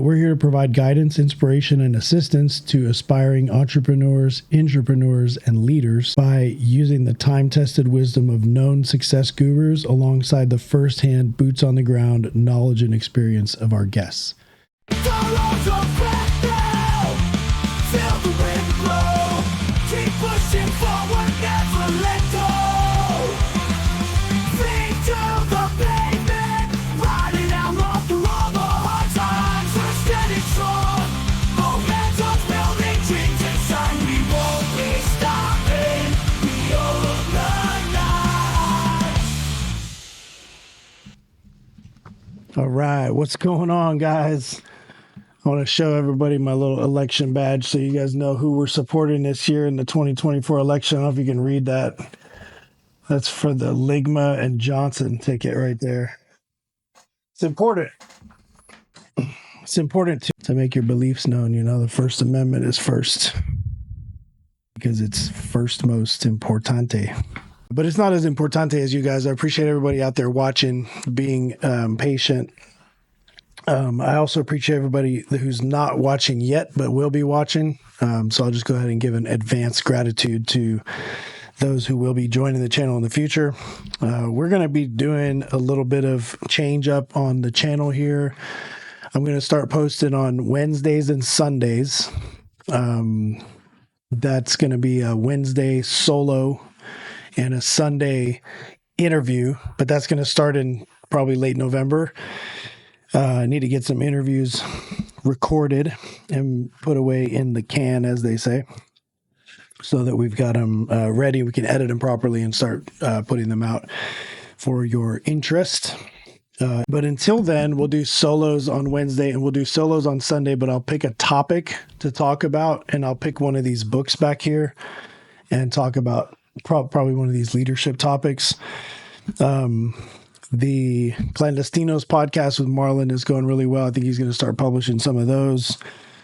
we're here to provide guidance, inspiration, and assistance to aspiring entrepreneurs, intrapreneurs, and leaders by using the time-tested wisdom of known success gurus alongside the first-hand, boots-on-the-ground knowledge and experience of our guests. All right, what's going on, guys? I want to show everybody my little election badge so you guys know who we're supporting this year in the 2024 election. I don't know if you can read that. That's for the Ligma and Johnson ticket right there. It's important. It's important to make your beliefs known. You know, the First Amendment is first because it's first most importante. But it's not as importante as you guys. I appreciate everybody out there watching, being patient. I also appreciate everybody who's not watching yet, but will be watching. So I'll just go ahead and give an advanced gratitude to those who will be joining the channel in the future. We're going to be doing a little bit of change up on the channel here. I'm going to start posting on Wednesdays and Sundays. That's going to be a Wednesday solo and a Sunday interview, but that's going to start in probably late November. I need to get some interviews recorded and put away in the can, as they say, so that we've got them ready. We can edit them properly and start putting them out for your interest. But until then, we'll do solos on Wednesday and we'll do solos on Sunday, but I'll pick a topic to talk about, and I'll pick one of these books back here and talk about probably one of these leadership topics. The Clandestinos podcast with Marlon is going really well. I think he's going to start publishing some of those.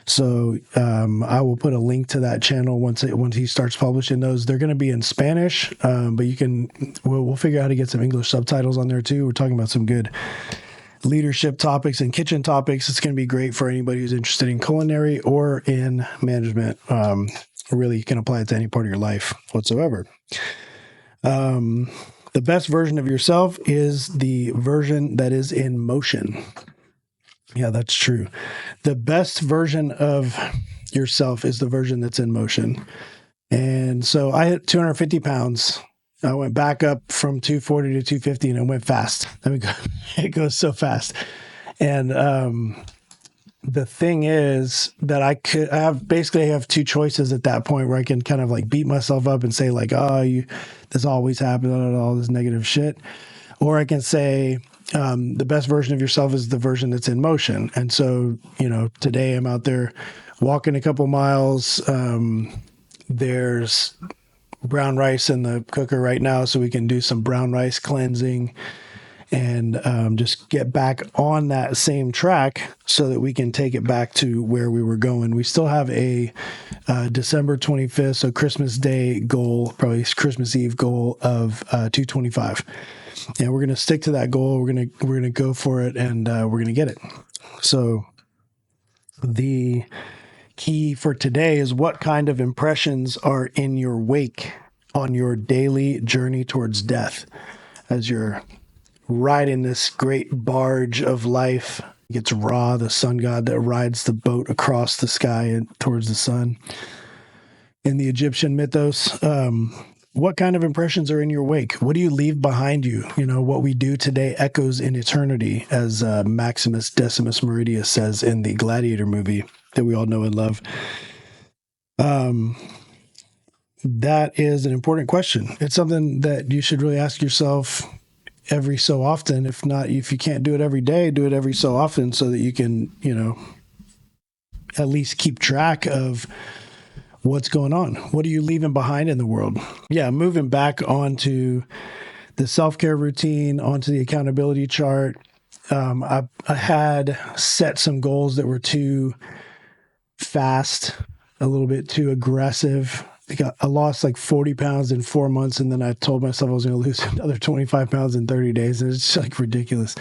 So I will put a link to that channel once he starts publishing those. They're going to be in Spanish, but we'll figure out how to get some English subtitles on there too. We're talking about some good leadership topics and kitchen topics. It's going to be great for anybody who's interested in culinary or in management. Really, you can apply it to any part of your life whatsoever. The best version of yourself is the version that is in motion. Yeah, that's true. The best version of yourself is the version that's in motion. And so I hit 250 pounds. I went back up from 240 to 250 and it went fast. I mean, it goes so fast. And the thing is that I have two choices at that point where I can kind of like beat myself up and say like, this always happens, all this negative shit. Or I can say, the best version of yourself is the version that's in motion. And so, today I'm out there walking a couple miles. There's brown rice in the cooker right now, so we can do some brown rice cleansing and just get back on that same track so that we can take it back to where we were going. We still have a December 25th, so Christmas Day goal, probably Christmas Eve goal of 225. And we're going to stick to that goal. We're going to go for it, and we're going to get it. So the key for today is, what kind of impressions are in your wake on your daily journey towards death? As you're riding this great barge of life, it's Ra, the sun god that rides the boat across the sky and towards the sun. In the Egyptian mythos, what kind of impressions are in your wake? What do you leave behind you? What we do today echoes in eternity, as Maximus Decimus Meridius says in the Gladiator movie that we all know and love. That is an important question. It's something that you should really ask yourself every so often. If you can't do it every day, do it every so often so that you can, at least keep track of what's going on. What are you leaving behind in the world? Yeah, moving back onto the self-care routine, onto the accountability chart. I had set some goals that were too fast, a little bit too aggressive. I lost like 40 pounds in 4 months, and then I told myself I was going to lose another 25 pounds in 30 days, and it's just like ridiculous.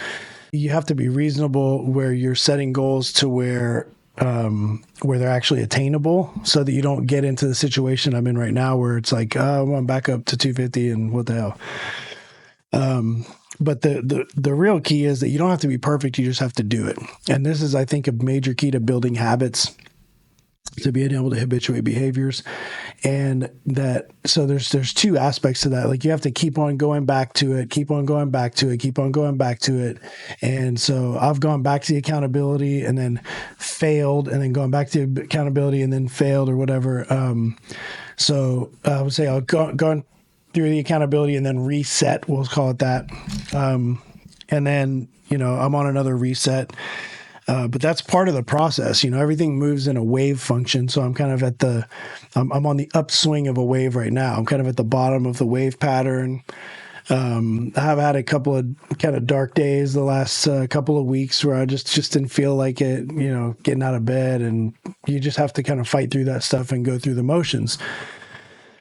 you have to be reasonable where you're setting goals to where they're actually attainable, so that you don't get into the situation I'm in right now where it's like, oh, I'm back up to 250 and what the hell. But the real key is that you don't have to be perfect. You just have to do it. And this is, I think, a major key to building habits, to being able to habituate behaviors. And that, so there's two aspects to that. Like, you have to keep on going back to it, keep on going back to it, keep on going back to it. And so I've gone back to the accountability and then failed, and then going back to accountability and then failed, or whatever. So I would say I've gone through the accountability and then reset, we'll call it that. And then, I'm on another reset. But that's part of the process. Everything moves in a wave function. So I'm kind of I'm on the upswing of a wave right now. I'm kind of at the bottom of the wave pattern. I have had a couple of kind of dark days the last couple of weeks where I just didn't feel like it, getting out of bed, and you just have to kind of fight through that stuff and go through the motions.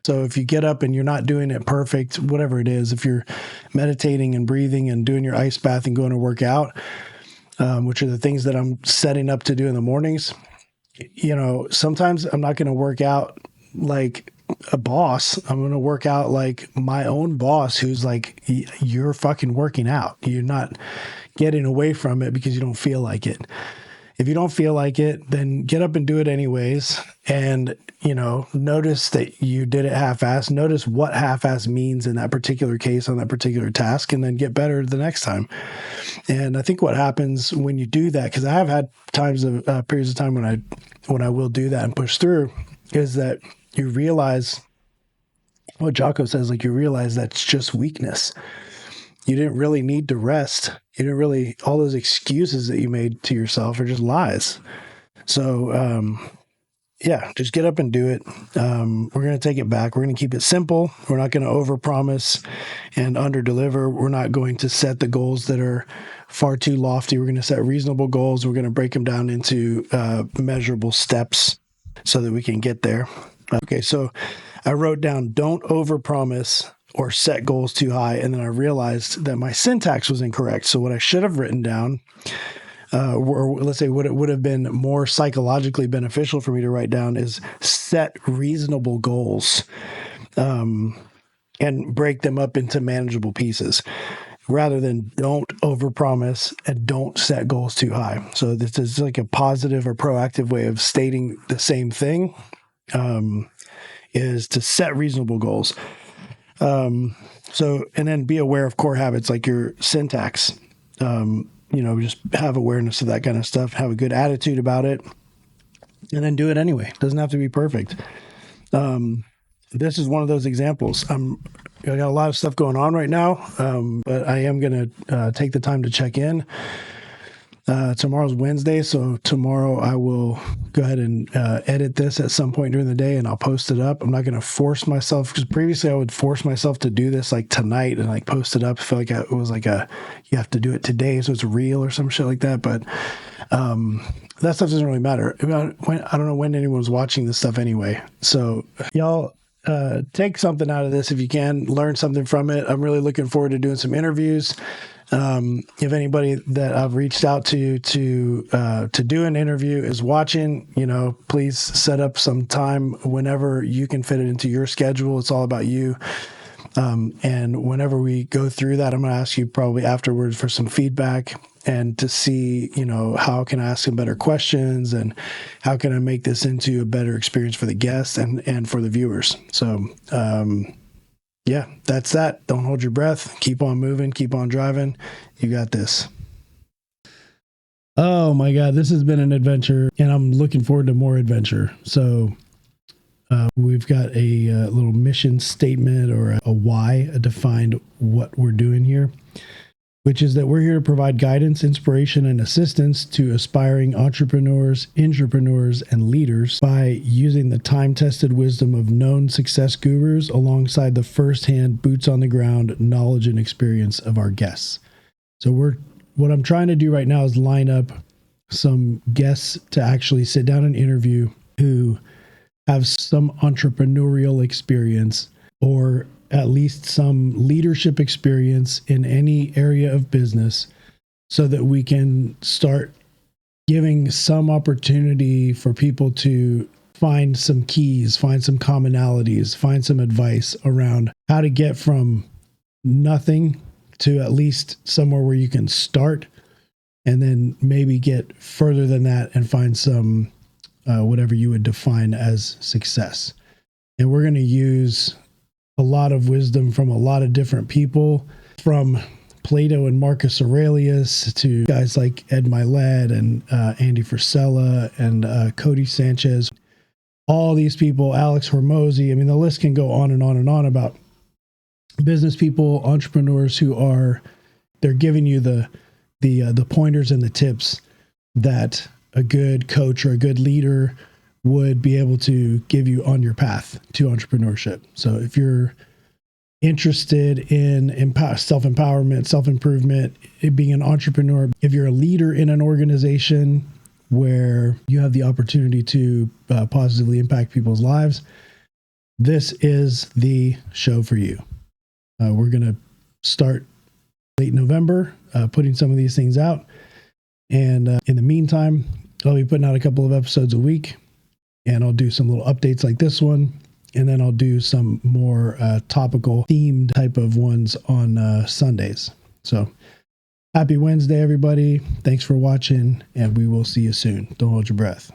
So if you get up and you're not doing it perfect, whatever it is, if you're meditating and breathing and doing your ice bath and going to work out, which are the things that I'm setting up to do in the mornings, sometimes I'm not going to work out like a boss. I'm going to work out like my own boss, who's like, you're fucking working out. You're not getting away from it because you don't feel like it. If you don't feel like it, then get up and do it anyways. And, notice that you did it half-assed. Notice what half-assed means in that particular case on that particular task, and then get better the next time. And I think what happens when you do that, because I have had times of periods of time when I will do that and push through, is that you realize what Jocko says, like, you realize that's just weakness. You didn't really need to rest. You didn't really, all those excuses that you made to yourself are just lies. So, just get up and do it. We're going to take it back. We're going to keep it simple. We're not going to overpromise and underdeliver. We're not going to set the goals that are far too lofty. We're going to set reasonable goals. We're going to break them down into measurable steps so that we can get there. Okay, so I wrote down, don't overpromise or set goals too high. And then I realized that my syntax was incorrect. So what I should have written down, or let's say what it would have been more psychologically beneficial for me to write down, is set reasonable goals, and break them up into manageable pieces, rather than don't overpromise and don't set goals too high. So this is like a positive or proactive way of stating the same thing, is to set reasonable goals. And then be aware of core habits like your syntax. Just have awareness of that kind of stuff, have a good attitude about it, and then do it anyway. It doesn't have to be perfect. This is one of those examples. I got a lot of stuff going on right now, but I am going to take the time to check in. Tomorrow's Wednesday, so tomorrow I will go ahead and edit this at some point during the day, and I'll post it up. I'm not going to force myself, because previously I would force myself to do this like tonight and like post it up. I feel like it was like you have to do it today, so it's real or some shit like that. But that stuff doesn't really matter. I don't know when anyone's watching this stuff anyway. So y'all, take something out of this if you can, learn something from it. I'm really looking forward to doing some interviews. If anybody that I've reached out to do an interview is watching, please set up some time whenever you can fit it into your schedule. It's all about you. And whenever we go through that, I'm going to ask you probably afterwards for some feedback and to see, how can I ask some better questions and how can I make this into a better experience for the guests and for the viewers. So, yeah, that's that. Don't hold your breath. Keep on moving. Keep on driving. You got this. Oh my God, this has been an adventure, and I'm looking forward to more adventure. So we've got a little mission statement, or a why, a defined what we're doing here, which is that we're here to provide guidance, inspiration, and assistance to aspiring entrepreneurs, intrapreneurs, and leaders by using the time-tested wisdom of known success gurus alongside the first-hand, boots-on-the-ground knowledge and experience of our guests. So what I'm trying to do right now is line up some guests to actually sit down and interview who have some entrepreneurial experience, or at least some leadership experience in any area of business, so that we can start giving some opportunity for people to find some keys, find some commonalities, find some advice around how to get from nothing to at least somewhere where you can start, and then maybe get further than that and find some whatever you would define as success. And we're going to use a lot of wisdom from a lot of different people, from Plato and Marcus Aurelius to guys like Ed Milet and Andy Frisella and Cody Sanchez. All these people, Alex Hormozy. I mean, the list can go on and on and on about business people, entrepreneurs who are, they're giving you the pointers and the tips that a good coach or a good leader would be able to give you on your path to entrepreneurship. So if you're interested in self-empowerment, self-improvement, being an entrepreneur, if you're a leader in an organization where you have the opportunity to positively impact people's lives, this is the show for you. We're going to start late November, putting some of these things out. And in the meantime, I'll be putting out a couple of episodes a week, and I'll do some little updates like this one. And then I'll do some more topical themed type of ones on Sundays. So happy Wednesday, everybody. Thanks for watching, and we will see you soon. Don't hold your breath.